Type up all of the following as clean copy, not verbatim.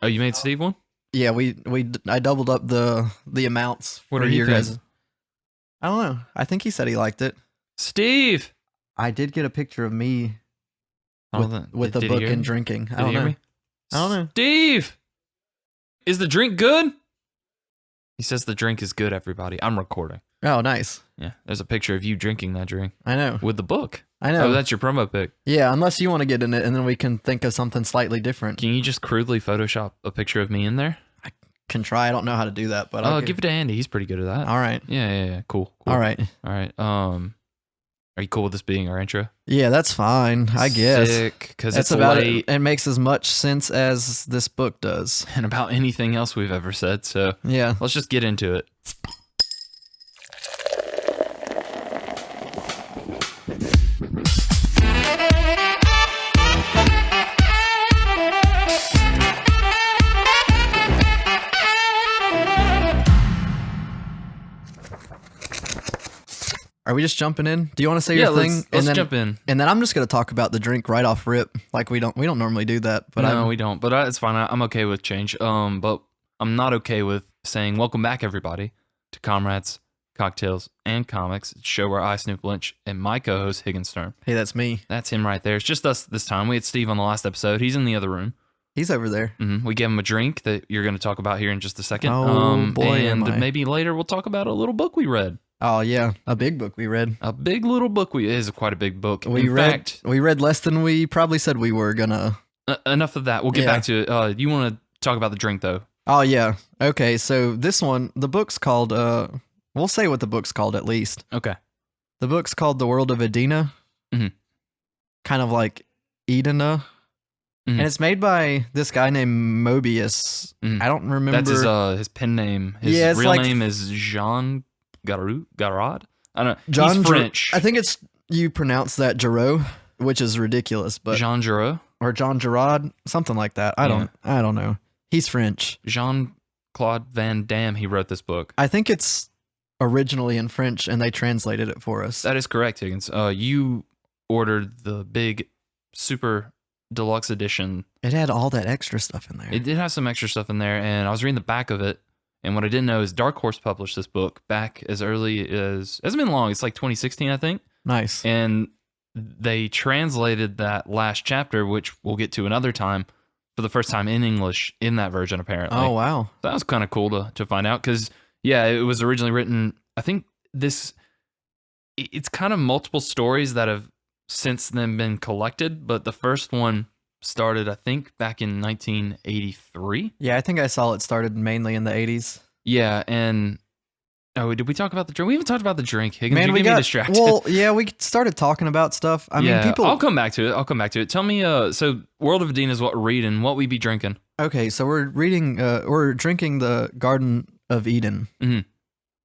Oh, you made Steve one? Yeah, I doubled up the amounts What for did he your think? guys'. I don't know. I think he said he liked it. Steve! I did get a picture of me Oh, with the did he book hear and me? drinking. Did I don't he hear know. me? I don't know. Steve! Is the drink good? He says the drink is good, everybody. I'm recording. Oh, nice. Yeah, there's a picture of you drinking that drink. I know. With the book. I know. Oh, that's your promo pic. Yeah, unless you want to get in it, and then we can think of something slightly different. Can you just crudely Photoshop a picture of me in there? I can try. I don't know how to do that, but I'll give it to Andy. He's pretty good at that. All right. Yeah. Cool. All right. All right. Are you cool with this being our intro? Yeah, that's fine. I guess. Sick, because That's it's about late. it. It makes as much sense as this book does. And about anything else we've ever said. So Yeah. let's just get into it. Are we just jumping in? Do you want to say your thing? Let's jump in. And then I'm just going to talk about the drink right off rip. Like we don't normally do that, but No, we don't. But it's fine. I'm okay with change. But I'm not okay with saying welcome back, everybody, to Comrades, Cocktails, and Comics, a show where I, Snoop Lynch, and my co-host Higgins Sturm. Hey, that's me. That's him right there. It's just us this time. We had Steve on the last episode. He's in the other room. He's over there. We gave him a drink that you're going to talk about here in just a second. Oh, boy, and am I. maybe later we'll talk about a little book we read. Oh yeah, a big book we read. A big little book. It is quite a big book. We read less than we probably said we were gonna. Enough of that. We'll get back to it. You want to talk about the drink though? Oh yeah. Okay, so this one, the book's called. We'll say what the book's called at least. Okay. The book's called The World of Edena. Mhm. Kind of like Edena. And it's made by this guy named Moebius. I don't remember. That's his pen name. His real name is Jean Garud. I don't know. John He's French. I think it's you pronounce that Giraud, which is ridiculous, but Jean Giraud or John Gerard, something like that. I don't know. He's French. Jean-Claude Van Damme. He wrote this book. I think it's originally in French, and they translated it for us. That is correct, Higgins. You ordered the big super deluxe edition. It had all that extra stuff in there. It did have some extra stuff in there, and I was reading the back of it, and what I didn't know is Dark Horse published this book back as early as, it hasn't been long, it's like 2016, I think. Nice. And they translated that last chapter, which we'll get to another time, for the first time in English in that version, apparently. Oh, wow. That was kind of cool to find out, because, yeah, it was originally written, I think it's kind of multiple stories that have since then been collected, but the first one started, I think, back in 1983. Yeah, I think I saw it started mainly in the 80s. Yeah, and did we talk about the drink? We haven't talked about the drink. Higgins, Man, you get me distracted. Well, yeah, we started talking about stuff. I mean, people. I'll come back to it. Tell me, so World of Edena is what we're reading. What we be drinking? Okay, so we're drinking the Garden of Eden. Mhm.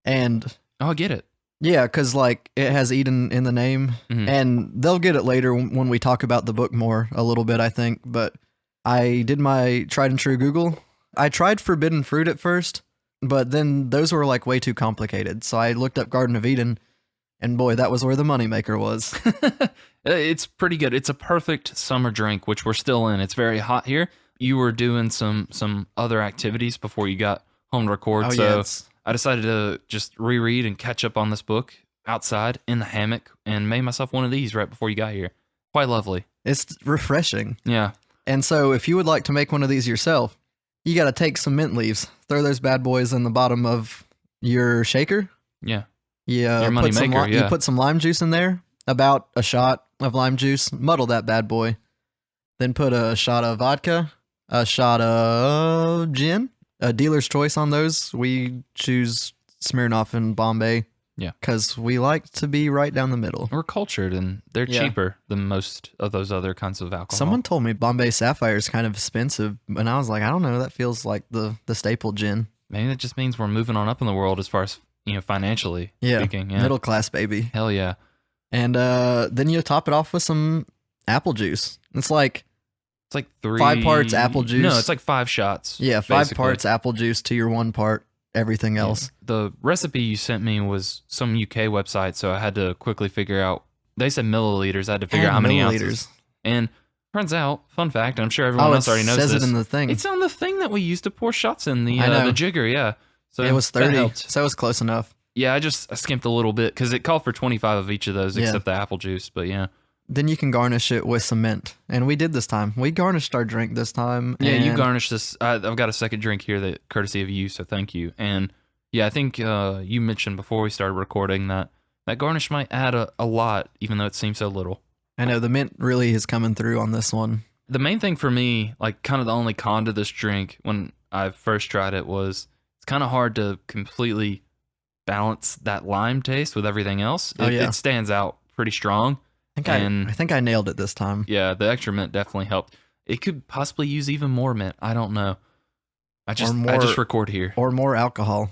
And Oh, I get it. yeah, because like it has Eden in the name, and they'll get it later when we talk about the book more a little bit, I think. But I did my tried and true Google. I tried forbidden fruit at first, but then those were like way too complicated. So I looked up Garden of Eden, and boy, that was where the moneymaker was. It's pretty good. It's a perfect summer drink, which we're still in. It's very hot here. You were doing some other activities before you got home to record, so I decided to just reread and catch up on this book outside in the hammock and made myself one of these right before you got here. Quite lovely. It's refreshing. Yeah. And so if you would like to make one of these yourself, you got to take some mint leaves, throw those bad boys in the bottom of your shaker. Yeah. Yeah. Your money maker, You put some lime juice in there, about a shot of lime juice, muddle that bad boy. Then put a shot of vodka, a shot of gin. A dealer's choice on those. We choose Smirnoff and Bombay. Yeah. Because we like to be right down the middle. We're cultured, and they're cheaper than most of those other kinds of alcohol. Someone told me Bombay Sapphire is kind of expensive, and I was like, I don't know. That feels like the staple gin. Maybe that just means we're moving on up in the world as far as, financially speaking. Yeah. Middle class, baby. Hell yeah. And then you top it off with some apple juice. It's like 5 parts apple juice. No, it's like 5 shots. Yeah, 5 basically. parts apple juice to your 1 part everything else. The recipe you sent me was some UK website, so I had to quickly figure out. They said milliliters. I had to figure out how many ounces. And turns out, fun fact, I'm sure everyone else already knows this. It in the thing. It's on the thing that we used to pour shots in, the jigger, yeah. So it was 30, so it was close enough. Yeah, I skimped a little bit because it called for 25 of each of those except the apple juice, but yeah. Then you can garnish it with some mint, and we did this time. We garnished our drink this time. Yeah, you garnished this. I've got a second drink here that courtesy of you, so thank you. And yeah, I think you mentioned before we started recording that garnish might add a lot, even though it seems so little. I know, the mint really is coming through on this one. The main thing for me, like kind of the only con to this drink when I first tried it was it's kind of hard to completely balance that lime taste with everything else. It stands out pretty strong. I think I nailed it this time. Yeah, the extra mint definitely helped. It could possibly use even more mint. I don't know. I just record here. Or more alcohol.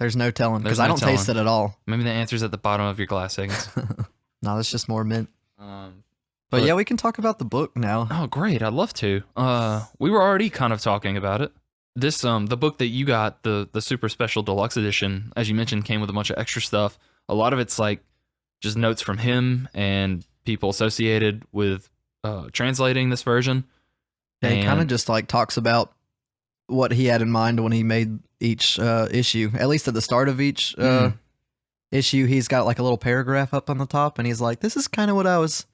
There's no telling, because I don't taste it at all. Maybe the answer's at the bottom of your glass, Higgins. No, that's just more mint. But yeah, we can talk about the book now. Oh, great. I'd love to. We were already kind of talking about it. This the book that you got, the super special deluxe edition, as you mentioned, came with a bunch of extra stuff. A lot of it's like just notes from him and people associated with translating this version. Yeah, he kind of just like talks about what he had in mind when he made each issue. At least at the start of each issue, he's got like a little paragraph up on the top, and he's like, "This is kind of what I was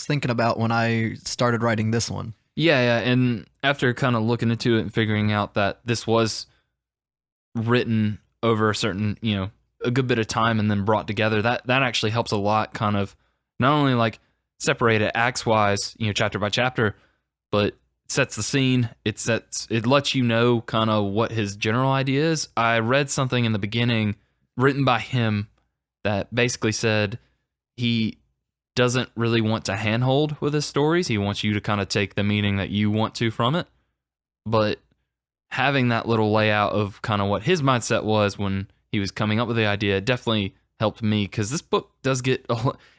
thinking about when I started writing this one." Yeah, and after kind of looking into it and figuring out that this was written over a certain, a good bit of time and then brought together, that actually helps a lot, kind of not only like separate it acts wise, chapter by chapter, but sets the scene. It lets you know kind of what his general idea is. I read something in the beginning written by him that basically said he doesn't really want to handhold with his stories. He wants you to kind of take the meaning that you want to from it. But having that little layout of kind of what his mindset was when he was coming up with the idea definitely helped me, because this book does get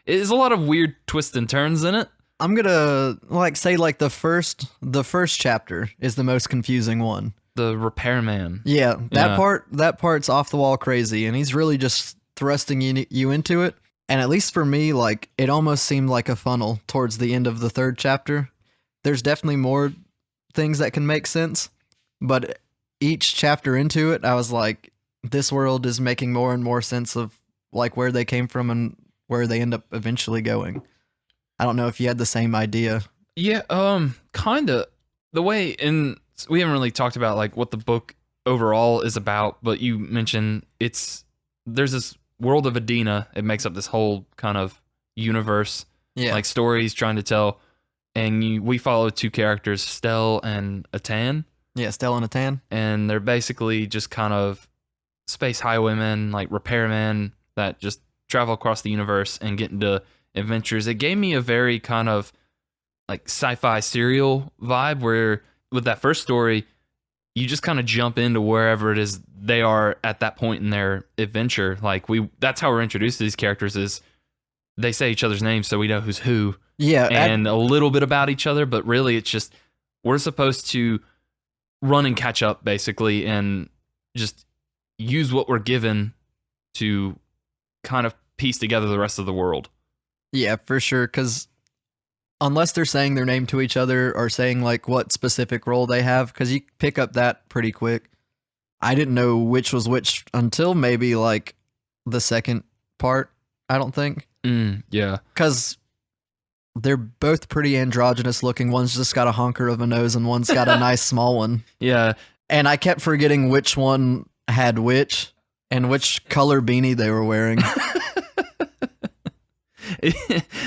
there's a lot of weird twists and turns in it. I'm gonna say the first chapter is the most confusing one. The repairman. Yeah, that part's off the wall crazy, and he's really just thrusting you into it. And at least for me, like, it almost seemed like a funnel towards the end of the third chapter. There's definitely more things that can make sense, but each chapter into it, I was like, this world is making more and more sense of like where they came from and where they end up eventually going. I don't know if you had the same idea. Yeah, kind of. The way, and we haven't really talked about like what the book overall is about, but you mentioned there's this world of Edena. It makes up this whole kind of universe, like stories trying to tell. And we follow two characters, Stell and Atan. Yeah, Stell and Atan. And they're basically just kind of space highwaymen, like repairmen that just travel across the universe and get into adventures. It gave me a very kind of like sci-fi serial vibe, where with that first story, you just kind of jump into wherever it is they are at that point in their adventure. Like that's how we're introduced to these characters, is they say each other's names so we know who's who. Yeah. And a little bit about each other, but really it's just we're supposed to run and catch up basically and just use what we're given to kind of piece together the rest of the world. Yeah, for sure, because unless they're saying their name to each other or saying like what specific role they have, because you pick up that pretty quick. I didn't know which was which until maybe like the second part, I don't think. Yeah. Because they're both pretty androgynous looking. One's just got a honker of a nose and one's got a nice small one. Yeah. And I kept forgetting which one had which and which color beanie they were wearing.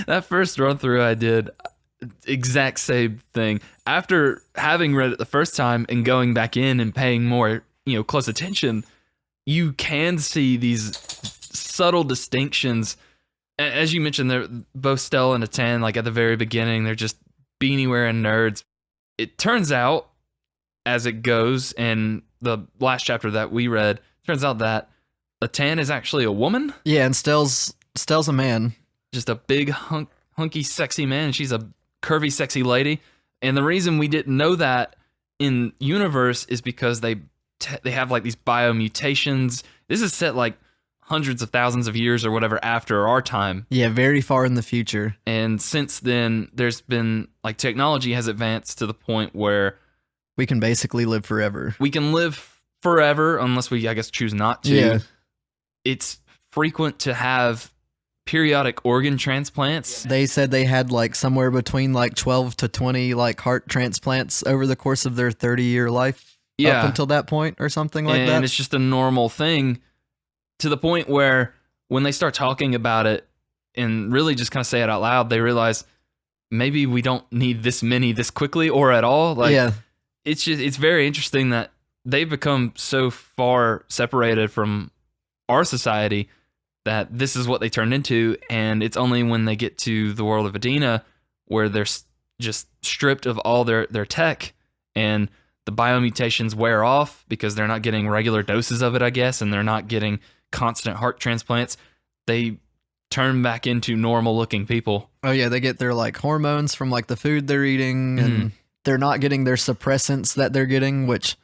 That first run through I did, exact same thing. After having read it the first time and going back in and paying more, close attention, you can see these subtle distinctions. As you mentioned, they're both Stell and Atan, like at the very beginning, they're just beanie wearing nerds. It turns out, as it goes, and the last chapter that we read, turns out that Atan is actually a woman. Yeah, and Stell's a man. Just a big, hunky, sexy man, and she's a curvy, sexy lady. And the reason we didn't know that in universe is because they have like these biomutations. This is set like hundreds of thousands of years or whatever after our time. Yeah, very far in the future. And since then, there's been, like, technology has advanced to the point where we can basically live forever. We can live forever unless we, I guess, choose not to. Yeah. It's frequent to have periodic organ transplants. They said they had like somewhere between like 12 to 20 like heart transplants over the course of their 30-year life up until that point or something like that. And it's just a normal thing to the point where when they start talking about it and really just kind of say it out loud, they realize maybe we don't need this many this quickly or at all. Like, it's very interesting that they've become so far separated from our society that this is what they turned into, and it's only when they get to the world of Edena where they're just stripped of all their tech, and the biomutations wear off because they're not getting regular doses of it, I guess, and they're not getting constant heart transplants. They turn back into normal-looking people. Oh, yeah, they get their like hormones from like the food they're eating, and they're not getting their suppressants that they're getting, which...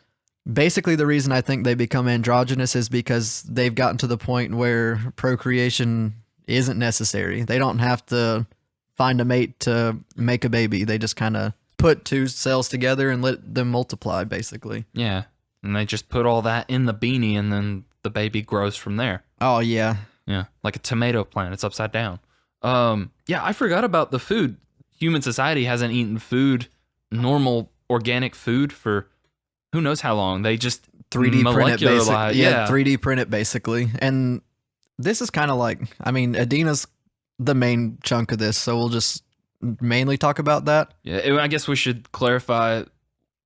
Basically, the reason I think they become androgynous is because they've gotten to the point where procreation isn't necessary. They don't have to find a mate to make a baby. They just kind of put two cells together and let them multiply, basically. Yeah, and they just put all that in the beanie, and then the baby grows from there. Oh, yeah. Yeah, like a tomato plant. It's upside down. Yeah, I forgot about the food. Human society hasn't eaten food, normal organic food, for... who knows how long. They just 3D print it, basically. Yeah, 3D print it, basically. And this is kind of like, I mean, Edena's the main chunk of this, so we'll just mainly talk about that. Yeah, I guess we should clarify,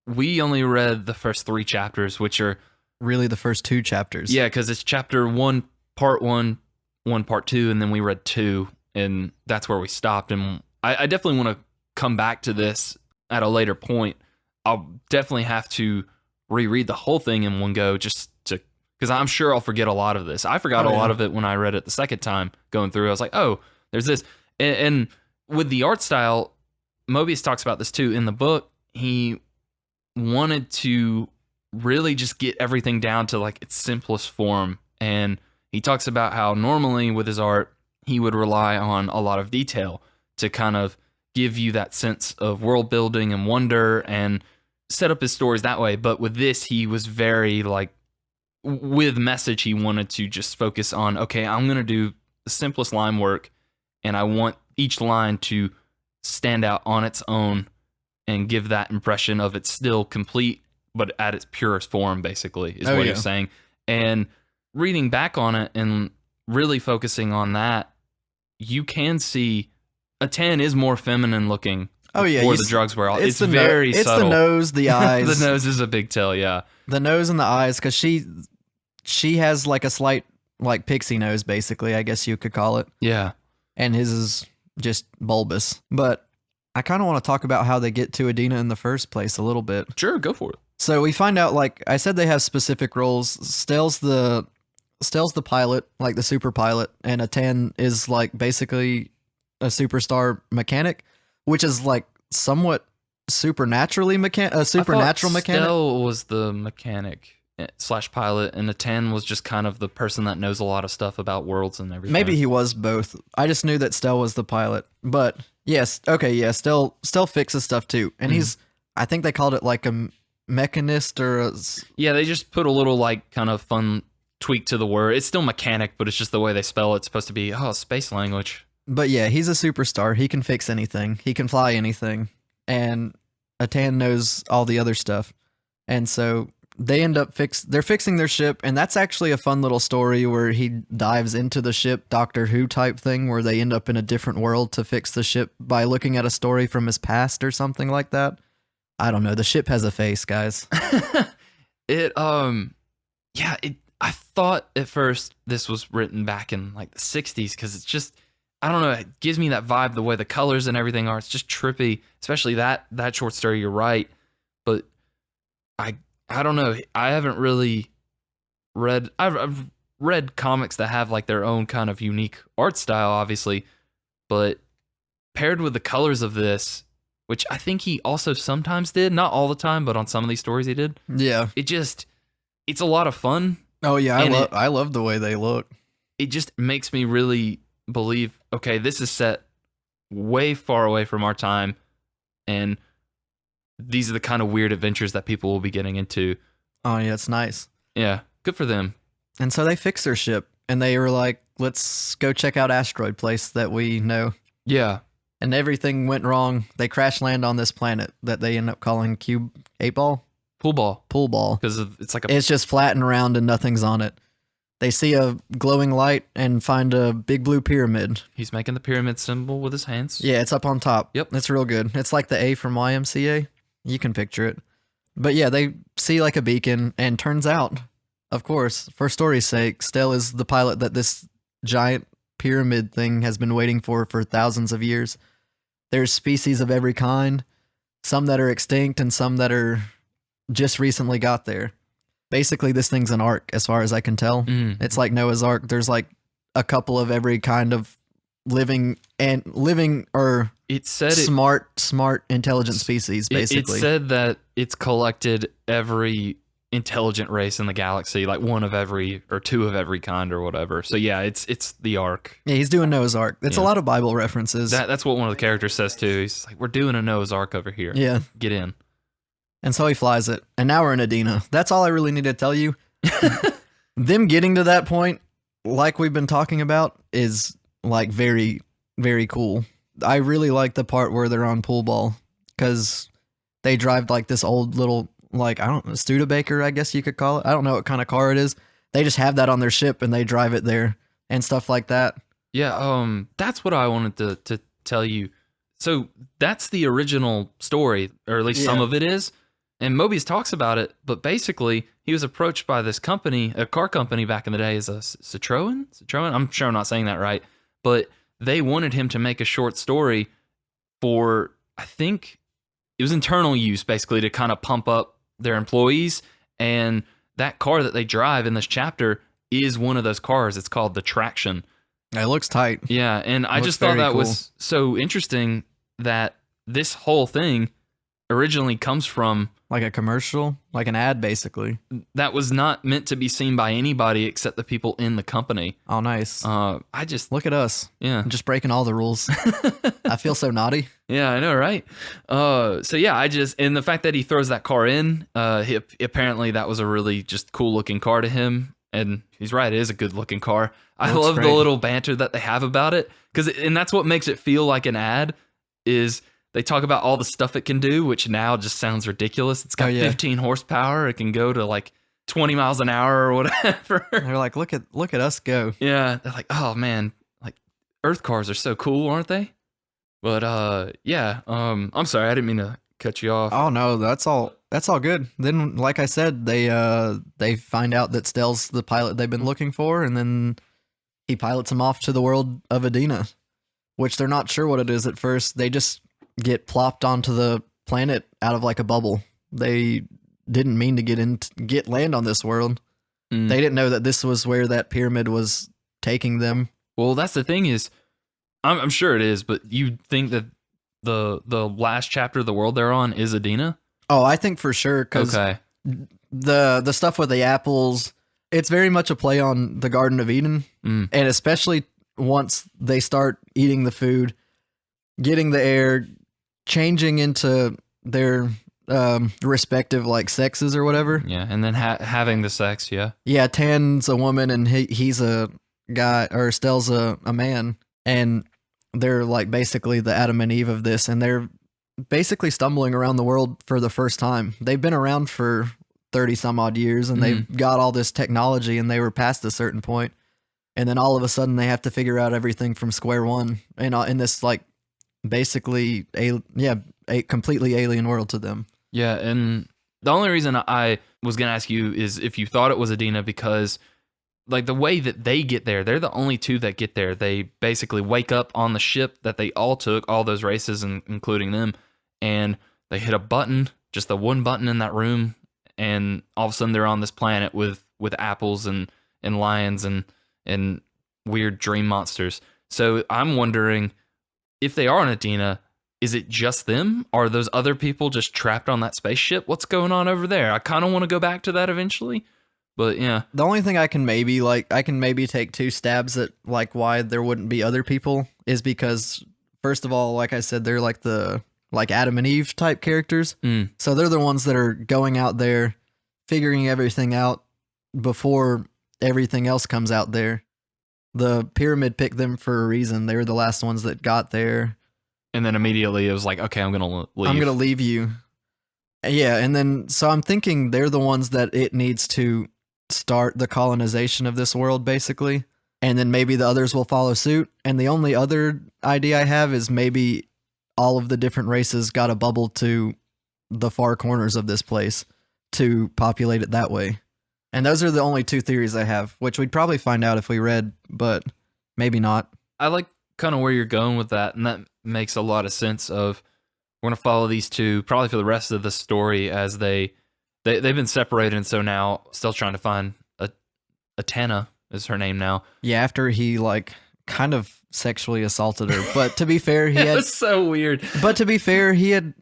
we only read the first 3 chapters, which are... really the first 2 chapters. Yeah, because it's chapter 1, part 1, 1, part 2, and then we read 2, and that's where we stopped. And I definitely want to come back to this at a later point. I'll definitely have to reread the whole thing in one go just to, because I'm sure I'll forget a lot of this. I forgot a lot of it when I read it the second time going through. I was like, oh, there's this. And with the art style, Moebius talks about this too in the book. He wanted to really just get everything down to like its simplest form. And he talks about how normally with his art, he would rely on a lot of detail to kind of give you that sense of world building and wonder and set up his stories that way. But with this, he was very like, with message, he wanted to just focus on, okay, I'm going to do the simplest line work, and I want each line to stand out on its own and give that impression of it's still complete, but at its purest form, basically, is what he's saying. And reading back on it and really focusing on that, you can see a 10 is more feminine looking. For the drugs wear off. It's very subtle. It's the nose, the eyes. The nose is a big tell, yeah. The nose and the eyes, because she has like a slight like pixie nose, basically, I guess you could call it. Yeah. And his is just bulbous. But I kind of want to talk about how they get to Edena in the first place a little bit. Sure, go for it. So we find out, like I said, they have specific roles. Stell's the pilot, like the super pilot, and Atan is like basically a superstar mechanic, which is like somewhat supernatural mechanic. Stell was the mechanic / pilot, and Atan was just kind of the person that knows a lot of stuff about worlds and everything. Maybe he was both. I just knew that Stell was the pilot. But yes, okay, yeah, Stell fixes stuff too, and he's, I think they called it like a mechanist or yeah, they just put a little like kind of fun tweak to the word. It's still mechanic, but it's just the way they spell it. It's supposed to be space language. But yeah, he's a superstar. He can fix anything. He can fly anything. And Atan knows all the other stuff. And so they end up they're fixing their ship, and that's actually a fun little story where he dives into the ship, Doctor Who type thing, where they end up in a different world to fix the ship by looking at a story from his past or something like that. I don't know. The ship has a face, guys. I thought at first this was written back in like the 60s because it's just, I don't know, it gives me that vibe, the way the colors and everything are. It's just trippy, especially that short story, you're right. But I don't know. I haven't really read, I've read comics that have like their own kind of unique art style, obviously, but paired with the colors of this, which I think he also sometimes did, not all the time, but on some of these stories he did. Yeah. It's a lot of fun. Oh yeah, I love the way they look. it just makes me really believe, okay, this is set way far away from our time, and these are the kind of weird adventures that people will be getting into. Oh yeah, it's nice. Yeah, good for them. And so they fixed their ship, and they were like, let's go check out asteroid place that we know. Yeah. And everything went wrong. They crash land on this planet that they end up calling Cube 8-ball? Pool ball. Pool ball. Because it's like it's just flat and round and nothing's on it. They see a glowing light and find a big blue pyramid. He's making the pyramid symbol with his hands. Yeah, it's up on top. Yep. It's real good. It's like the A from YMCA. You can picture it. But yeah, they see like a beacon, and turns out, of course, for story's sake, Stell is the pilot that this giant pyramid thing has been waiting for thousands of years. There's species of every kind, some that are extinct and some that are just recently got there. Basically, this thing's an ark, as far as I can tell. It's like Noah's Ark. There's like a couple of every kind of living or it said smart, intelligent species, basically. It said that it's collected every intelligent race in the galaxy, like one of every or two of every kind or whatever. So yeah, it's the Ark. Yeah, he's doing Noah's Ark. It's a lot of Bible references. That's what one of the characters says too. He's like, we're doing a Noah's Ark over here. Yeah. Get in. And so he flies it. And now we're in Edena. That's all I really need to tell you. Them getting to that point, like we've been talking about, is like very, very cool. I really like the part where they're on pool ball, because they drive like this old little, like, I don't know, Studebaker, I guess you could call it. I don't know what kind of car it is. They just have that on their ship and they drive it there and stuff like that. Yeah, that's what I wanted to tell you. So that's the original story, or at least some of it is. And Moebius talks about it, but basically he was approached by this company, a car company back in the day, is a Citroen? I'm sure I'm not saying that right, but they wanted him to make a short story for, I think it was internal use, basically, to kind of pump up their employees. And that car that they drive in this chapter is one of those cars. It's called the Traction. It looks tight. Yeah, and I just thought that was so interesting that this whole thing originally comes from like a commercial, like an ad, basically. That was not meant to be seen by anybody except the people in the company. Oh, nice. I just look at us. Yeah, just breaking all the rules. I feel so naughty. Yeah, I know, right? So yeah, and the fact that he throws that car in, apparently that was a really just cool looking car to him. And he's right, it is a good looking car. I love the little banter that they have about it, and that's what makes it feel like an ad. Is they talk about all the stuff it can do, which now just sounds ridiculous. It's got 15 horsepower. It can go to like 20 miles an hour or whatever. They're like, look at us go. Yeah, they're like, oh man, like Earth cars are so cool, aren't they? But yeah, I'm sorry, I didn't mean to cut you off. Oh no, that's all good. Then, like I said, they find out that Stell's the pilot they've been looking for, and then he pilots them off to the world of Edena, which they're not sure what it is at first. They just get plopped onto the planet out of like a bubble. They didn't mean to get land on this world. They didn't know that this was where that pyramid was taking them. Well, that's the thing is, I'm sure it is, but you think that the last chapter of the world they're on is Edena? Oh, I think for sure, because the stuff with the apples, it's very much a play on the Garden of Eden, and especially once they start eating the food, getting the air, changing into their respective like sexes or whatever. Yeah, and then having the sex. Yeah, Tan's a woman and he's a guy, or Stell's a man, and they're like basically the Adam and Eve of this, and they're basically stumbling around the world for the first time. They've been around for 30 some odd years, and they've got all this technology, and they were past a certain point, and then all of a sudden they have to figure out everything from square one, and in this like basically a completely alien world to them. Yeah, and the only reason I was gonna ask you is if you thought it was Edena, because like the way that they get there, they're the only two that get there. They basically wake up on the ship that they all took, all those races, and including them, and they hit a button, just the one button in that room, and all of a sudden they're on this planet with apples and lions and weird dream monsters. So I'm wondering, if they are on Edena, is it just them? Are those other people just trapped on that spaceship? What's going on over there? I kind of want to go back to that eventually. But yeah. The only thing I can maybe take two stabs at like why there wouldn't be other people is because first of all, like I said, they're like the Adam and Eve type characters. So they're the ones that are going out there figuring everything out before everything else comes out there. The pyramid picked them for a reason. They were the last ones that got there. And then immediately it was like, okay, I'm going to leave. I'm going to leave you. Yeah, and then so I'm thinking they're the ones that it needs to start the colonization of this world, basically. And then maybe the others will follow suit. And the only other idea I have is maybe all of the different races got a bubble to the far corners of this place to populate it that way. And those are the only two theories I have, which we'd probably find out if we read, but maybe not. I like kind of where you're going with that, and that makes a lot of sense. Of we're going to follow these two probably for the rest of the story as they've been separated, and so now still trying to find Edena is her name now. Yeah, after he like kind of sexually assaulted her, but to be fair, he had was so weird. But to be fair, he had.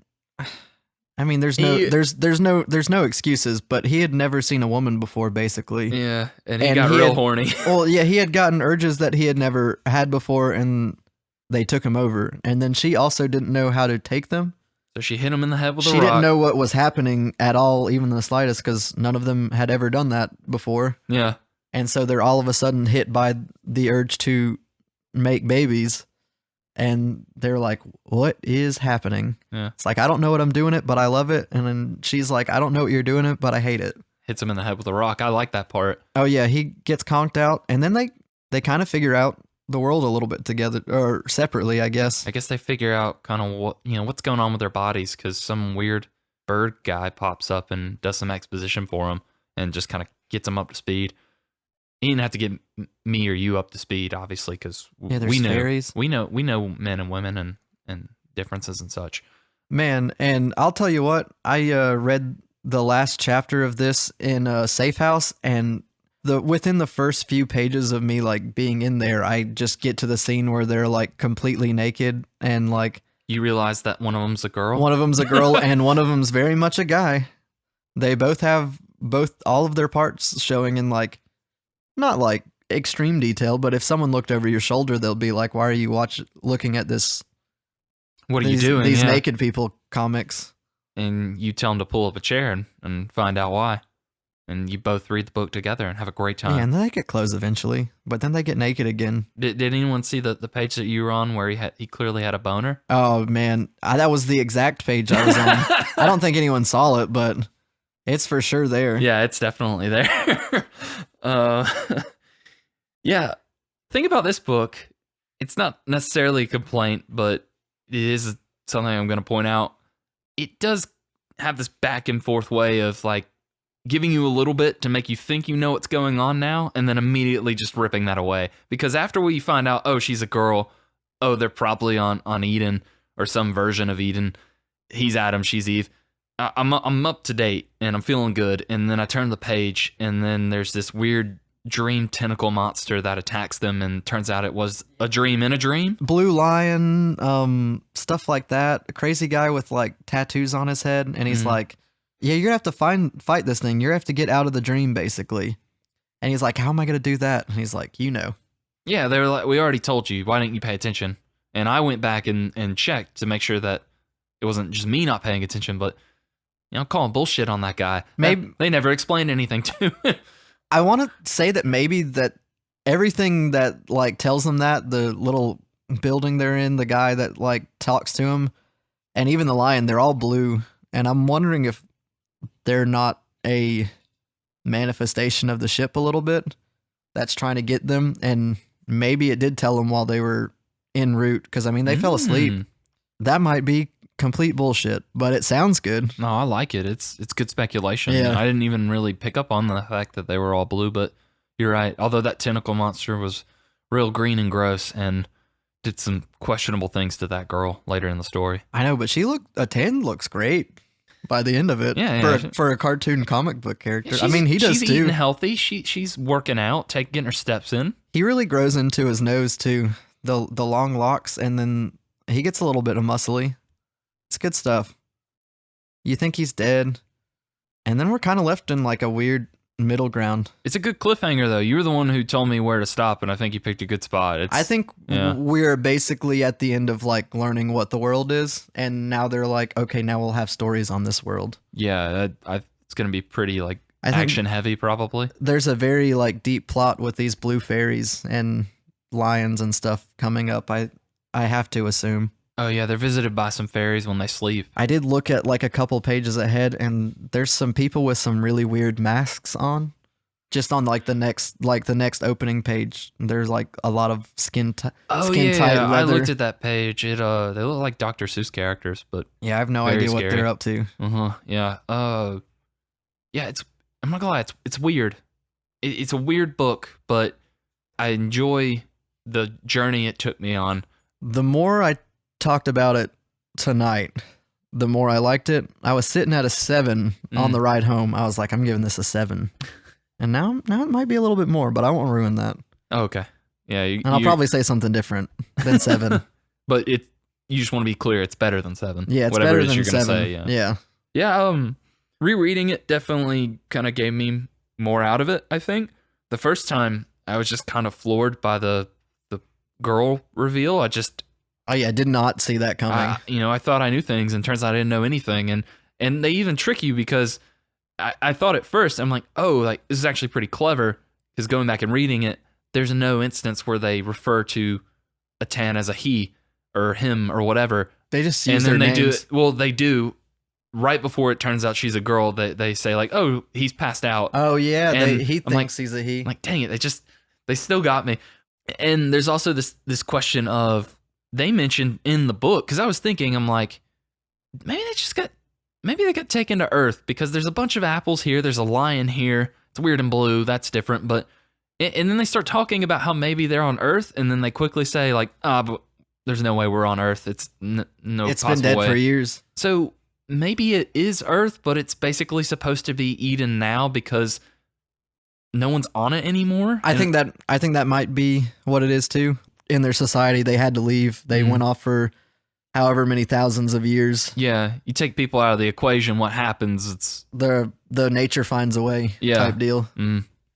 I mean, there's no excuses, but he had never seen a woman before, basically. Yeah, and he got real horny. Well, yeah, he had gotten urges that he had never had before, and they took him over. And then she also didn't know how to take them. So she hit him in the head with a rock. She didn't know what was happening at all, even the slightest, because none of them had ever done that before. Yeah. And so they're all of a sudden hit by the urge to make babies. And they're like, what is happening? Yeah. It's like, I don't know what I'm doing it, but I love it. And then she's like, I don't know what you're doing it, but I hate it. Hits him in the head with a rock. I like that part. Oh, yeah. He gets conked out. And then they kind of figure out the world a little bit together, or separately, I guess. I guess they figure out kind of what's going on with their bodies, because some weird bird guy pops up and does some exposition for them and just kind of gets them up to speed. He didn't have to get me or you up to speed, obviously, because we know men and women and differences and such. Man, and I'll tell you what, I read the last chapter of this in a safe house, and within the first few pages of me like being in there, I just get to the scene where they're like completely naked and like you realize that one of them's a girl. One of them's a girl, and one of them's very much a guy. They both have all of their parts showing in like. Not like extreme detail, but if someone looked over your shoulder, they'll be like, why are you looking at this? What are you doing? These naked people comics. And you tell them to pull up a chair and find out why. And you both read the book together and have a great time. Yeah, and then they get clothes eventually, but then they get naked again. Did anyone see the page that you were on where he clearly had a boner? Oh, man. That was the exact page I was on. I don't think anyone saw it, but it's for sure there. Yeah, it's definitely there. Yeah. Think about this book. It's not necessarily a complaint, but it is something I'm going to point out. It does have this back and forth way of like giving you a little bit to make you think you know what's going on now, and then immediately just ripping that away. Because after we find out, oh, she's a girl, oh, they're probably on Eden or some version of Eden. He's Adam, she's Eve. I'm up to date and I'm feeling good. And then I turn the page and then there's this weird dream tentacle monster that attacks them, and turns out it was a dream in a dream. Blue lion, stuff like that. A crazy guy with like tattoos on his head, and he's like, yeah, you're gonna have to fight this thing. You're gonna have to get out of the dream, basically. And he's like, how am I gonna do that? And he's like, Yeah, they were like, we already told you. Why didn't you pay attention? And I went back and checked to make sure that it wasn't just me not paying attention, but I'm calling bullshit on that guy. Maybe they never explained anything to him. I want to say that maybe that everything that like tells them that, the little building they're in, the guy that like talks to him, and even the lion, they're all blue. And I'm wondering if they're not a manifestation of the ship a little bit that's trying to get them. And maybe it did tell them while they were en route, because I mean, they fell asleep. That might be complete bullshit, but it sounds good. No, I like it. It's good speculation. Yeah. I didn't even really pick up on the fact that they were all blue, but you're right. Although that tentacle monster was real green and gross and did some questionable things to that girl later in the story. I know, but Tan looks great by the end of it. Yeah. For a cartoon comic book character. Yeah, I mean, he does too. She's eating healthy. She's working out, getting her steps in. He really grows into his nose too. The long locks, and then he gets a little bit of muscly. It's good stuff. You think he's dead, and then we're kind of left in like a weird middle ground. It's a good cliffhanger, though. You were the one who told me where to stop, and I think you picked a good spot. I think we're basically at the end of like learning what the world is, and now they're like, okay, now we'll have stories on this world. Yeah, it's gonna be pretty like action heavy, probably. There's a very like deep plot with these blue fairies and lions and stuff coming up. I have to assume. Oh yeah, they're visited by some fairies when they sleep. I did look at like a couple pages ahead, and there's some people with some really weird masks on. Just on like the next opening page, there's like a lot of skin tight leather. I looked at that page. They look like Dr. Seuss characters, but yeah, I have no idea what they're up to. Yeah. Yeah. I'm not gonna lie. It's weird. It's a weird book, but I enjoy the journey it took me on. The more I talked about it tonight, the more I liked it. I was sitting at a 7 on the ride home. I was like, I'm giving this a 7. And now it might be a little bit more, but I won't ruin that. Oh, okay. Yeah. And I'll probably say something different than 7. But you just want to be clear, it's better than 7. Yeah, it's whatever better it is than you're 7. Gonna say, Yeah. Yeah. Rereading it definitely kind of gave me more out of it, I think. The first time, I was just kind of floored by the girl reveal. Oh yeah, I did not see that coming. I thought I knew things, and turns out I didn't know anything. And they even trick you because I thought at first, I'm like, oh, like this is actually pretty clever. Because going back and reading it, there's no instance where they refer to a Tan as a he or him or whatever. They just use their names. Do it. Well, they do. Right before it turns out she's a girl, they say like, oh, he's passed out. Oh yeah, he thinks like, he's a he. I'm like, dang it, they still got me. And there's also this question of, they mentioned in the book, because I was thinking, I'm like, maybe they got taken to Earth, because there's a bunch of apples here, there's a lion here, it's weird and blue, that's different, but and then they start talking about how maybe they're on Earth, and then they quickly say like, but there's no way we're on Earth, it's no it's possible been dead way. for years. So maybe it is Earth, but it's basically supposed to be Eden now because no one's on it anymore. I think that might be what it is too. In their society, they had to leave. They went off for however many thousands of years. Yeah, you take people out of the equation, what happens? It's the nature finds a way type deal.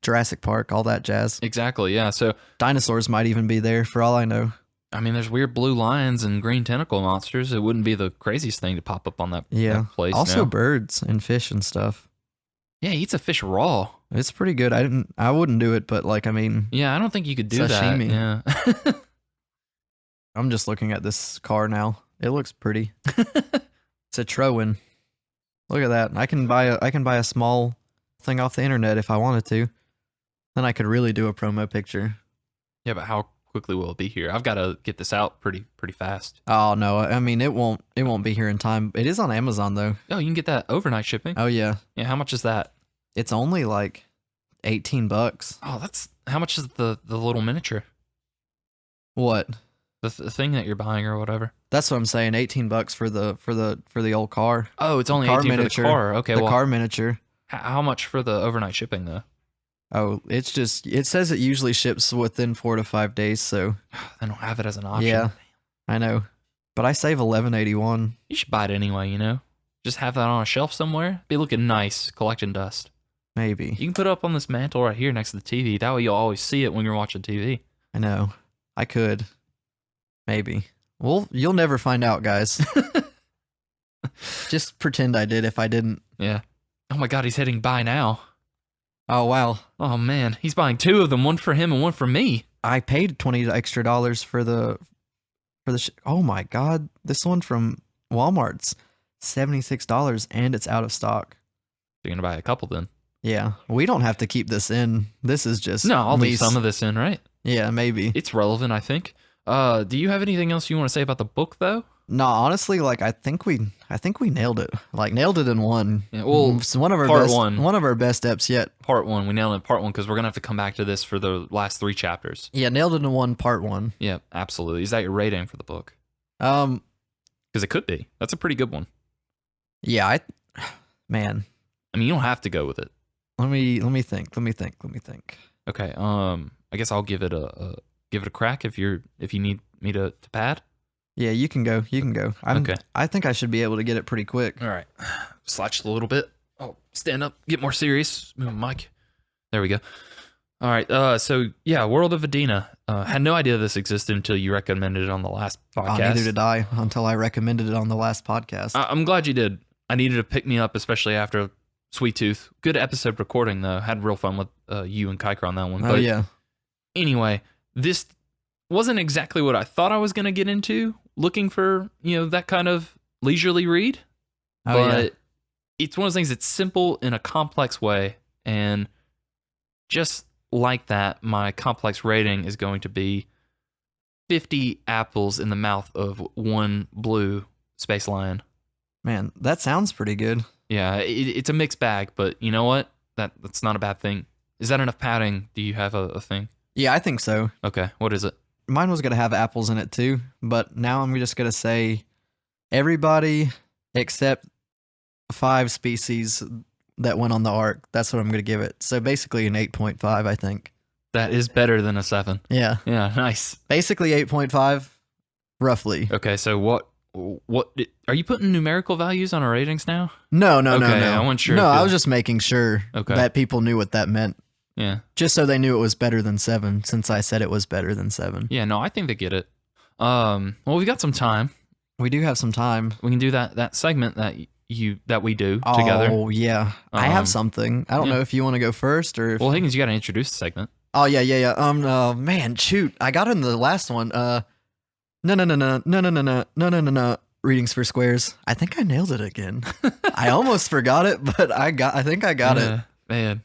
Jurassic Park, all that jazz. Exactly, yeah. So dinosaurs might even be there for all I know. I mean, there's weird blue lions and green tentacle monsters. It wouldn't be the craziest thing to pop up on that place. Also now. Birds and fish and stuff. Yeah, he eats a fish raw. It's pretty good. I wouldn't do it, but like, I mean, yeah, I don't think you could do sashimi. that. Yeah. I'm just looking at this car now. It looks pretty. It's a Trowin. Look at that. I can buy a small thing off the internet if I wanted to. Then I could really do a promo picture. Yeah, but how quickly will it be here? I've got to get this out pretty fast. Oh no, I mean it won't be here in time. It is on Amazon though. Oh, you can get that overnight shipping. Oh yeah. Yeah, how much is that? It's only like $18. Oh, that's how much is the little miniature? What? The thing that you're buying or whatever. That's what I'm saying. $18 for the old car. Oh, it's only 18 miniature. For the car. Okay, the car miniature. How much for the overnight shipping though? Oh, it says it usually ships within 4 to 5 days, so they don't have it as an option. Yeah, I know. But I save $11.81. You should buy it anyway, Just have that on a shelf somewhere. Be looking nice, collecting dust. Maybe. You can put it up on this mantle right here next to the TV. That way you'll always see it when you're watching TV. I know. I could. Maybe. Well, you'll never find out, guys. Just pretend I did if I didn't. Yeah. Oh my God, he's hitting buy now. Oh, wow. Oh, man. He's buying 2 of them, one for him and one for me. I paid $20 extra for the oh my God. This one from Walmart's $76 and it's out of stock. You're going to buy a couple then? Yeah. We don't have to keep this in. This is just... No, I'll leave some of this in, right? Yeah, maybe. It's relevant, I think. Do you have anything else you want to say about the book, though? No, honestly, like I think we nailed it. Like nailed it in one. Yeah, well, it's one of our best eps yet. Part 1, we nailed it in part 1 because we're gonna have to come back to this for the last 3 chapters. Yeah, nailed it in part 1. Yeah, absolutely. Is that your rating for the book? Because it could be. That's a pretty good one. Yeah, man. I mean, you don't have to go with it. Let me think. Okay. I guess I'll give it a crack if you need me to pad. Yeah, you can go. Okay. I think I should be able to get it pretty quick. All right. Slouch a little bit. I'll stand up, get more serious. Move my mic. There we go. All right. So yeah, World of Edena. Had no idea this existed until you recommended it on the last podcast. Neither did I until I recommended it on the last podcast. I'm glad you did. I needed to pick me up, especially after Sweet Tooth. Good episode recording though. Had real fun with you and Kiker on that one. Oh yeah. Anyway, this wasn't exactly what I thought I was going to get into. Looking for that kind of leisurely read, but it's one of those things that's simple in a complex way, and just like that, my complex rating is going to be 50 apples in the mouth of one blue space lion. Man, that sounds pretty good. Yeah, it's a mixed bag, but you know what? That's not a bad thing. Is that enough padding? Do you have a thing? Yeah, I think so. Okay, what is it? Mine was going to have apples in it too, but now I'm just going to say everybody except 5 species that went on the ark. That's what I'm going to give it. So basically an 8.5, I think. That is better than a 7. Yeah. Yeah, nice. Basically 8.5, roughly. Okay, so what are you putting numerical values on our ratings now? No. I wasn't sure. No, I was just making sure that people knew what that meant. Yeah. Just so they knew it was better than 7, since I said it was better than 7. Yeah, no, I think they get it. Well, we got some time. We do have some time. We can do that segment that we do together. Oh, yeah. I have something. I don't know if you want to go first or if... Well, Higgins, you got to introduce the segment. Oh, yeah. Man, shoot. I got it in the last one. No. Readings for squares. I think I nailed it again. I almost forgot it, but I think I got it. Man.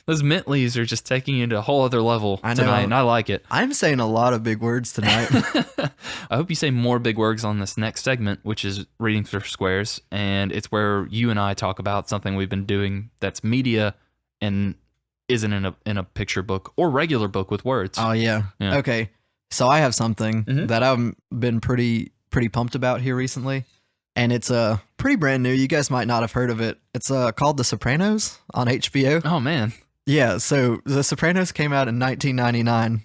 Those Mintleys are just taking you to a whole other level tonight, and I like it. I'm saying a lot of big words tonight. I hope you say more big words on this next segment, which is Readings for Squares, and it's where you and I talk about something we've been doing that's media and isn't in a picture book or regular book with words. Oh, yeah. Okay, so I have something that I've been pretty pumped about here recently, and it's pretty brand new. You guys might not have heard of it. It's called The Sopranos on HBO. Oh, man. Yeah, so The Sopranos came out in 1999.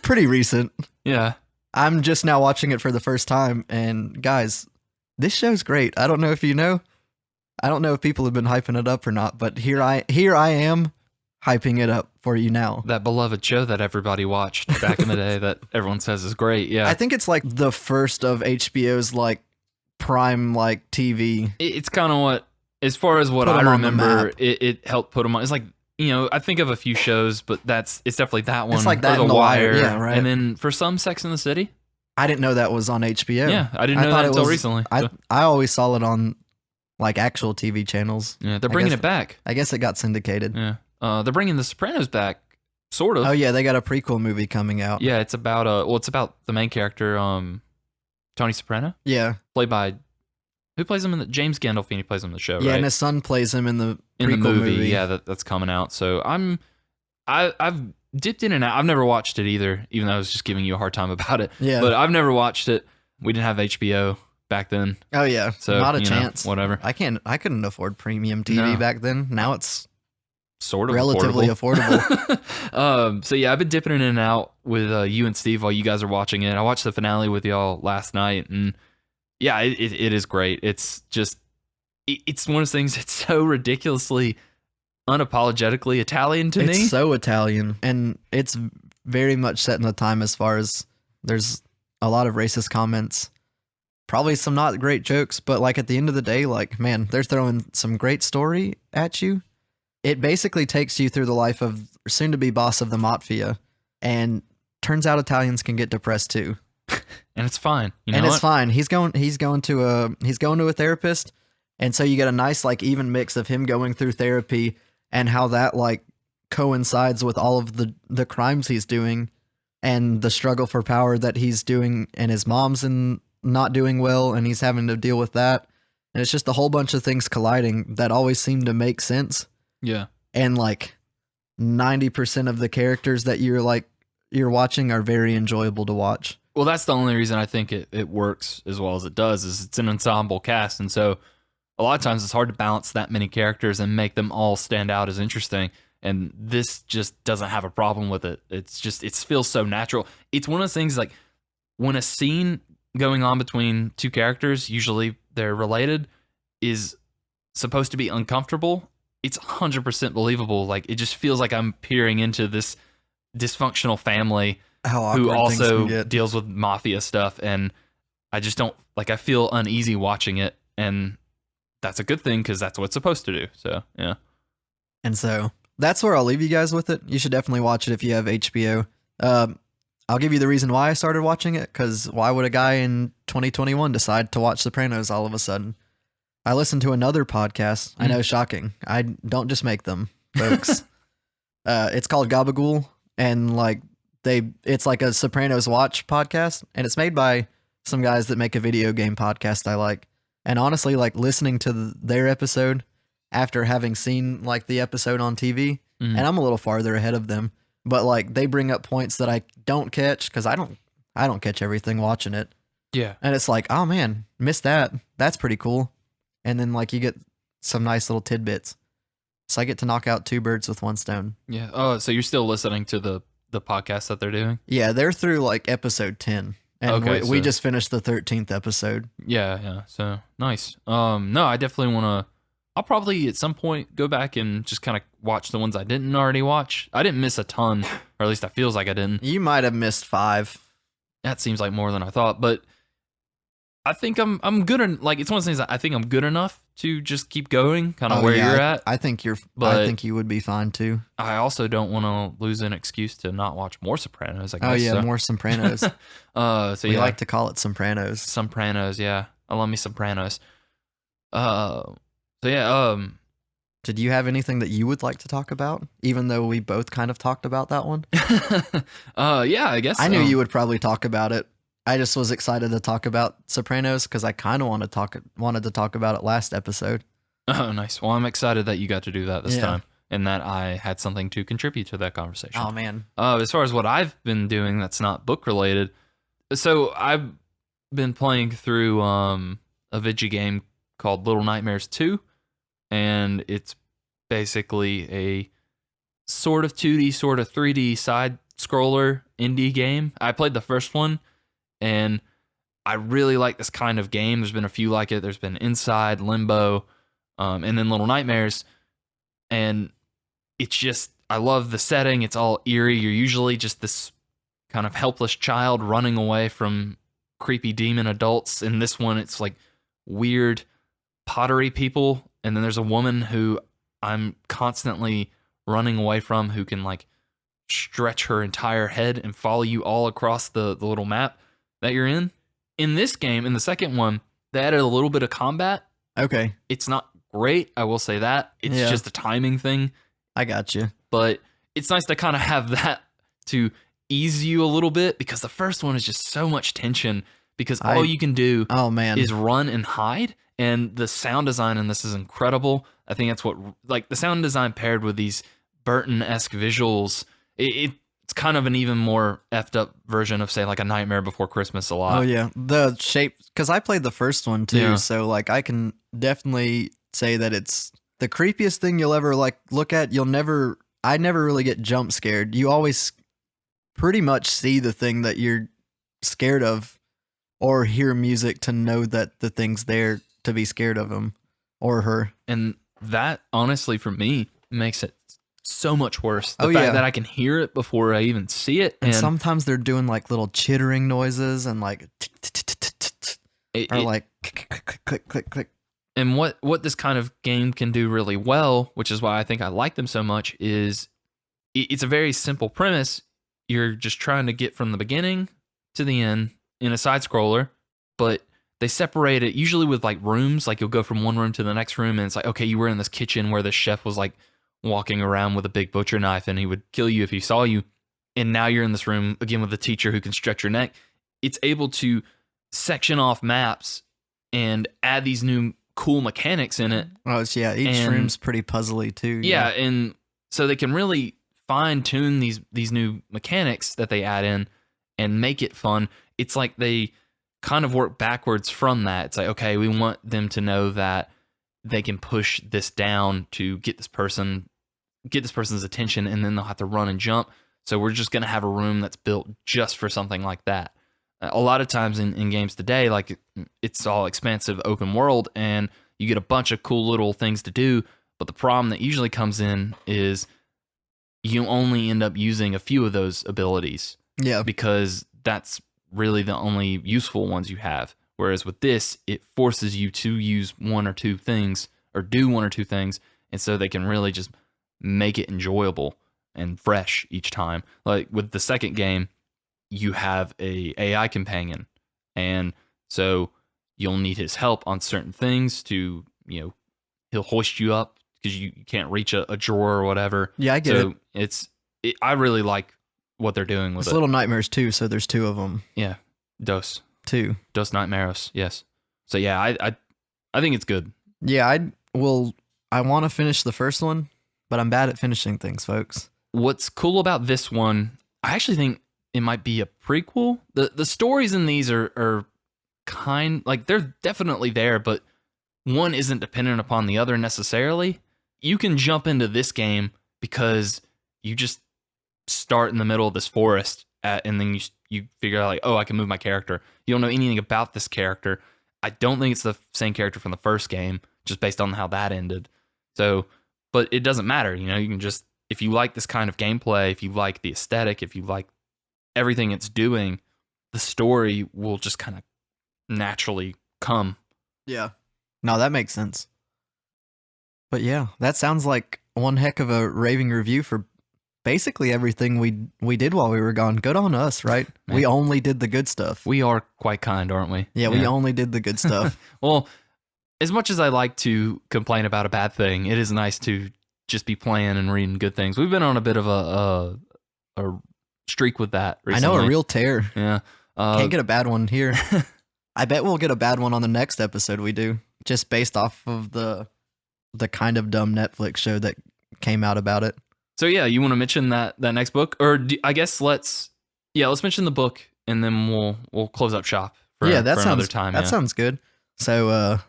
Pretty recent. Yeah. I'm just now watching it for the first time, and guys, this show's great. I don't know if you know. I don't know if people have been hyping it up or not, but here I am hyping it up for you now. That beloved show that everybody watched back in the day that everyone says is great. Yeah. I think it's like the first of HBO's like prime like TV. It's kind of what, as far as what I remember, it helped put them on. It's like, I think of a few shows, but it's definitely that one. It's like that, or The Wire. Yeah, right. And then for some, Sex and the City. I didn't know that was on HBO. Yeah, I didn't know that until recently. I always saw it on like actual TV channels. Yeah, they're bringing it back. I guess it got syndicated. Yeah. They're bringing The Sopranos back, sort of. Oh yeah, they got a prequel movie coming out. Yeah, it's about the main character, Tony Soprano. Yeah, played by who plays him in the James Gandolfini plays him in the show. Yeah, right? And his son plays him in the movie. Yeah, that's coming out. So I've dipped in and out. I've never watched it either, even though I was just giving you a hard time about it. Yeah, but I've never watched it. We didn't have HBO back then. Oh yeah, so not a chance. Whatever. I couldn't afford premium TV back then. Now it's sort of relatively affordable. So yeah, I've been dipping in and out with you and Steve while you guys are watching it. I watched the finale with y'all last night, and yeah, it is great. It's just it's one of those things. It's so ridiculously, unapologetically Italian to me. It's so Italian, and it's very much set in the time as far as there's a lot of racist comments. Probably some not great jokes, but like at the end of the day, like, man, they're throwing some great story at you. It basically takes you through the life of soon-to-be boss of the mafia, and turns out Italians can get depressed too, and it's fine. It's fine. He's going to a therapist, and so you get a nice like even mix of him going through therapy and how that like coincides with all of the crimes he's doing and the struggle for power that he's doing, and his mom's not doing well, and he's having to deal with that, and it's just a whole bunch of things colliding that always seem to make sense. Yeah. And like 90% of the characters that you're watching are very enjoyable to watch. Well, that's the only reason I think it works as well as it does, is it's an ensemble cast. And so a lot of times it's hard to balance that many characters and make them all stand out as interesting. And this just doesn't have a problem with it. It's just, it feels so natural. It's one of those things like when a scene going on between two characters, usually they're related, is supposed to be uncomfortable, it's 100% believable. Like, it just feels like I'm peering into this dysfunctional family who also deals with mafia stuff, and I just don't like. I feel uneasy watching it, and that's a good thing because that's what it's supposed to do. So yeah, and so that's where I'll leave you guys with it. You should definitely watch it if you have HBO. I'll give you the reason why I started watching it, because why would a guy in 2021 decide to watch Sopranos all of a sudden? I listened to another podcast. I know, shocking. I don't just make them, folks. It's called Gabagool, and like it's like a Sopranos watch podcast, and it's made by some guys that make a video game podcast I like. And honestly, like listening to their episode after having seen like the episode on TV, and I'm a little farther ahead of them, but like they bring up points that I don't catch because I don't catch everything watching it. Yeah, and it's like, oh man, missed that. That's pretty cool. And then like you get some nice little tidbits. So I get to knock out 2 birds with 1 stone. Yeah. Oh, so you're still listening to the podcast that they're doing? Yeah, they're through like episode 10. And okay, we just finished the 13th episode. Yeah. So nice. No, I definitely want to. I'll probably at some point go back and just kind of watch the ones I didn't already watch. I didn't miss a ton, or at least it feels like I didn't. You might have missed 5. That seems like more than I thought, but I think I'm good. Like, it's one of those things that I think I'm good enough to just keep going, kind of where you're at. I think I think you would be fine too. I also don't want to lose an excuse to not watch more Sopranos, I guess. Oh yeah, more Sopranos. So we like to call it Sopranos. Sopranos, yeah. I love me Sopranos. So yeah, did you have anything that you would like to talk about, even though we both kind of talked about that one? Yeah, I guess I knew you would probably talk about it. I just was excited to talk about Sopranos because I kind of wanted to talk about it last episode. Oh, nice. Well, I'm excited that you got to do that this time, and that I had something to contribute to that conversation. Oh man. As far as what I've been doing that's not book related, so I've been playing through a video game called Little Nightmares 2, and it's basically a sort of 2D, sort of 3D side scroller indie game. I played the first one, and I really like this kind of game. There's been a few like it. There's been Inside, Limbo, and then Little Nightmares. And it's just, I love the setting. It's all eerie. You're usually just this kind of helpless child running away from creepy demon adults. In this one, it's like weird pottery people. And then there's a woman who I'm constantly running away from, who can like stretch her entire head and follow you all across the little map that you're in. In this game, in the second one, they added a little bit of combat. Okay. It's not great, I will say that. It's just a timing thing. I got you. But it's nice to kind of have that to ease you a little bit, because the first one is just so much tension, because all you can do is run and hide. And the sound design in this is incredible. I think that's what, like, the sound design paired with these Burton-esque visuals, it's kind of an even more effed up version of, say, like A Nightmare Before Christmas a lot. Oh yeah, the shape, because I played the first one too, so like I can definitely say that it's the creepiest thing you'll ever like look at. I never really get jump scared. You always pretty much see the thing that you're scared of, or hear music to know that the thing's there to be scared of him or her. And that, honestly, for me, makes it so much worse. The fact that I can hear it before I even see it. And sometimes they're doing like little chittering noises and like or like click, click, click, click. And what this kind of game can do really well, which is why I think I like them so much, is it's a very simple premise. You're just trying to get from the beginning to the end in a side scroller, but they separate it usually with like rooms. Like you'll go from one room to the next room, and it's like, okay, you were in this kitchen where the chef was like walking around with a big butcher knife and he would kill you if he saw you. And now you're in this room again with the teacher who can stretch your neck. It's able to section off maps and add these new cool mechanics in it. Oh, yeah. Each room's pretty puzzly too. Yeah. And so they can really fine tune these new mechanics that they add in and make it fun. It's like they kind of work backwards from that. It's like, okay, we want them to know that they can push this down to get this person's attention, and then they'll have to run and jump. So we're just going to have a room that's built just for something like that. A lot of times in games today, like it's all expansive open world and you get a bunch of cool little things to do, But the problem that usually comes in is you only end up using a few of those abilities. Yeah. Because that's really the only useful ones you have. Whereas with this, it forces you to use one or two things or do one or two things. And so they can really just make it enjoyable and fresh each time. Like with the second game, you have a AI companion. And so you'll need his help on certain things to, he'll hoist you up because you can't reach a drawer or whatever. Yeah, I get it. I really like what they're doing with it's Little Nightmares 2, so there's 2 of them. Yeah. Dos 2. Dos Nightmares, yes. So yeah, I think it's good. Yeah, I want to finish the first one, but I'm bad at finishing things, folks. What's cool about this one, I actually think it might be a prequel. The stories in these are they're definitely there, but one isn't dependent upon the other necessarily. You can jump into this game because you just start in the middle of this forest and then you figure out like, oh, I can move my character. You don't know anything about this character. I don't think it's the same character from the first game, just based on how that ended. So, but it doesn't matter. You can just, if you like this kind of gameplay, if you like the aesthetic, if you like everything it's doing, the story will just kind of naturally come. Yeah. No, that makes sense. But yeah, that sounds like one heck of a raving review for basically everything we did while we were gone. Good on us, right? Man. We only did the good stuff. We are quite kind, aren't we? Yeah, we only did the good stuff. Well, as much as I like to complain about a bad thing, it is nice to just be playing and reading good things. We've been on a bit of a streak with that recently. I know, a real tear. Yeah. Can't get a bad one here. I bet we'll get a bad one on the next episode we do, just based off of the kind of dumb Netflix show that came out about it. So yeah, you want to mention that next book, or I guess let's mention the book and then we'll close up shop for another time. That sounds good. So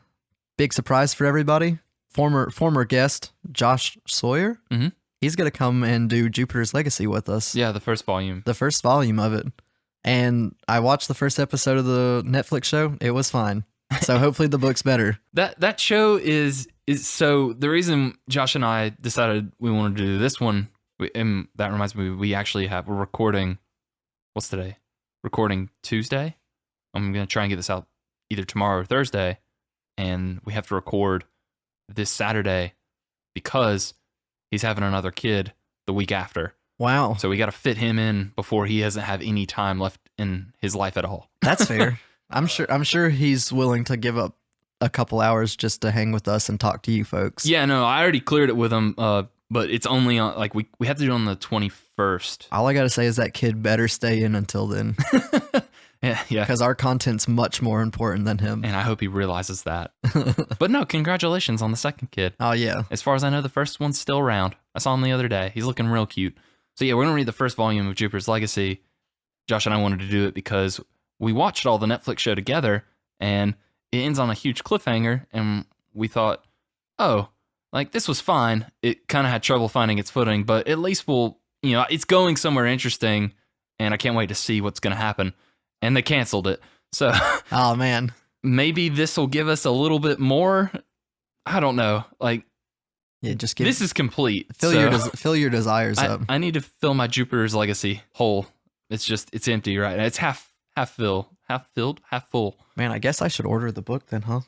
big surprise for everybody. Former guest Josh Sawyer. Mm-hmm. He's gonna come and do Jupiter's Legacy with us. Yeah, the first volume. The first volume of it. And I watched the first episode of the Netflix show. It was fine. So hopefully the book's better. That show is so the reason Josh and I decided we wanted to do this one, and that reminds me, we're recording, what's today? Recording Tuesday. I'm going to try and get this out either tomorrow or Thursday, and we have to record this Saturday because he's having another kid the week after. Wow. So we got to fit him in before he doesn't have any time left in his life at all. That's fair. I'm sure he's willing to give up a couple hours just to hang with us and talk to you folks. Yeah, no, I already cleared it with him, but it's only on, like, we have to do it on the 21st. All I got to say is that kid better stay in until then. Yeah. Because our content's much more important than him. And I hope he realizes that. But no, congratulations on the second kid. Oh, yeah. As far as I know, the first one's still around. I saw him the other day. He's looking real cute. So yeah, we're going to read the first volume of Jupiter's Legacy. Josh and I wanted to do it because we watched all the Netflix show together, and it ends on a huge cliffhanger, and we thought, oh, like, this was fine. It kind of had trouble finding its footing, but at least it's going somewhere interesting, and I can't wait to see what's going to happen. And they canceled it. So, oh, man. Maybe this will give us a little bit more. I don't know. Like, yeah, just this is complete. Fill your desires up. I need to fill my Jupiter's Legacy hole. It's empty right now. It's half filled, half full. Man, I guess I should order the book then, huh?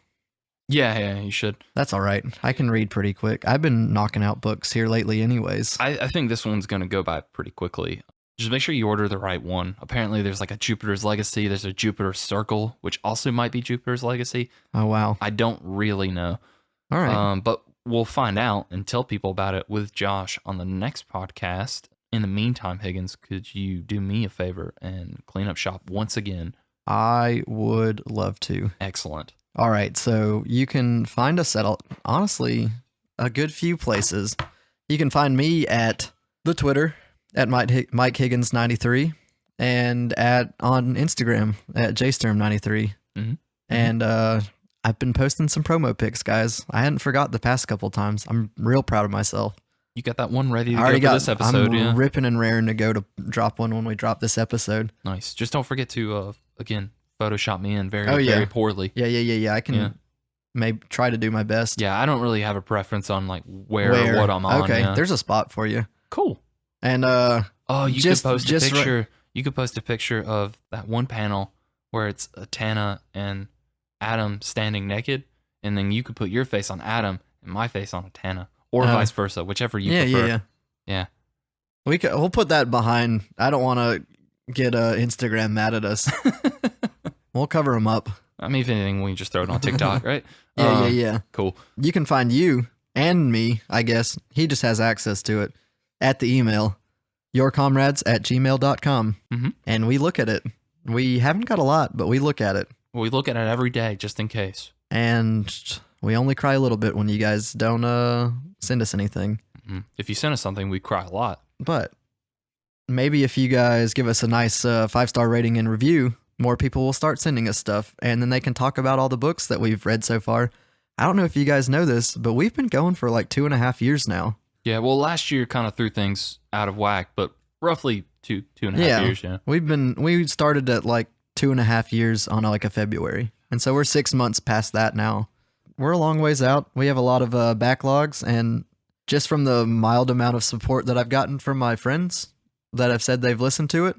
Yeah, you should. That's all right. I can read pretty quick. I've been knocking out books here lately anyways. I think this one's going to go by pretty quickly. Just make sure you order the right one. Apparently, there's like a Jupiter's Legacy. There's a Jupiter Circle, which also might be Jupiter's Legacy. Oh, wow. I don't really know. All right. But we'll find out and tell people about it with Josh on the next podcast. In the meantime, Higgins, could you do me a favor and clean up shop once again? I would love to. Excellent. All right. So you can find us at, honestly, a good few places. You can find me at the Twitter at Mike Higgins 93 and on Instagram at JSturm93. Mm-hmm. And I've been posting some promo pics, guys. I hadn't forgot the past couple times. I'm real proud of myself. You got that one ready to go for this episode, I'm ripping and raring to go to drop one when we drop this episode. Nice. Just don't forget to, again, Photoshop me in very poorly. Yeah. I can. maybe try to do my best. Yeah, I don't really have a preference on like where or what I'm on. Okay, yeah. There's a spot for you. Cool. And you could post a picture. You could post a picture of that one panel where it's Edena and Adam standing naked, and then you could put your face on Adam and my face on Edena, or vice versa, whichever you prefer. Yeah. We'll put that behind. I don't want to get Instagram mad at us. We'll cover them up. I mean, if anything, we can just throw it on TikTok, right? Yeah. Cool. You can find you and me, I guess. He just has access to it at the email, yourcomrades@gmail.com. Mm-hmm. And we look at it. We haven't got a lot, but we look at it. We look at it every day, just in case. And we only cry a little bit when you guys don't send us anything. Mm-hmm. If you send us something, we cry a lot. But maybe if you guys give us a nice 5-star rating and review, more people will start sending us stuff, and then they can talk about all the books that we've read so far. I don't know if you guys know this, but we've been going for like 2.5 years now. Yeah, well, last year kind of threw things out of whack, but roughly two and a half years. Yeah, we started at like 2.5 years on like a February, and so we're 6 months past that now. We're a long ways out. We have a lot of backlogs, and just from the mild amount of support that I've gotten from my friends that have said they've listened to it,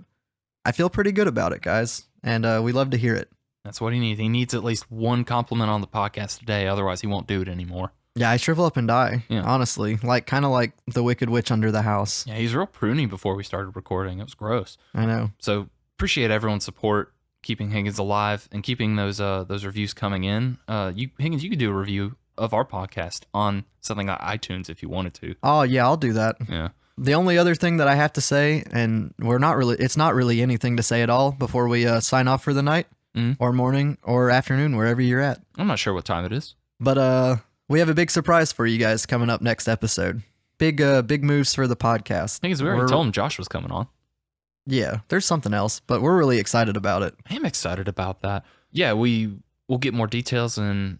I feel pretty good about it, guys, and we love to hear it. That's what he needs. He needs at least one compliment on the podcast today, otherwise he won't do it anymore. Yeah, I shrivel up and die, honestly. Kind of like the Wicked Witch under the house. Yeah, he's real pruny before we started recording. It was gross. I know. So appreciate everyone's support, keeping Higgins alive, and keeping those reviews coming in. Higgins, you could do a review of our podcast on something like iTunes if you wanted to. Oh, yeah, I'll do that. Yeah. The only other thing that I have to say, and it's not really anything to say at all before we sign off for the night or morning or afternoon, wherever you're at. I'm not sure what time it is. But we have a big surprise for you guys coming up next episode. Big moves for the podcast. I think we already told him Josh was coming on. Yeah, there's something else, but we're really excited about it. I am excited about that. Yeah, we'll get more details and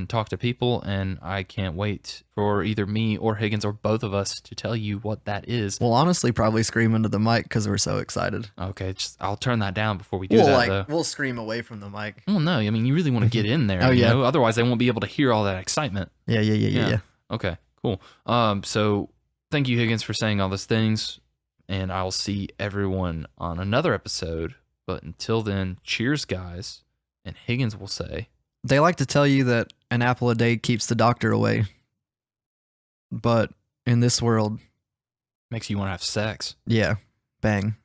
talk to people, and I can't wait for either me or Higgins or both of us to tell you what that is. We'll honestly probably scream into the mic because we're so excited. Okay, I'll turn that down before we do that, though. We'll scream away from the mic. Well, no, I mean, you really want to get in there. You know? Otherwise, they won't be able to hear all that excitement. Yeah. Okay, cool. So thank you, Higgins, for saying all those things, and I'll see everyone on another episode. But until then, cheers, guys. And Higgins will say, they like to tell you that an apple a day keeps the doctor away. But in this world, makes you want to have sex. Yeah. Bang.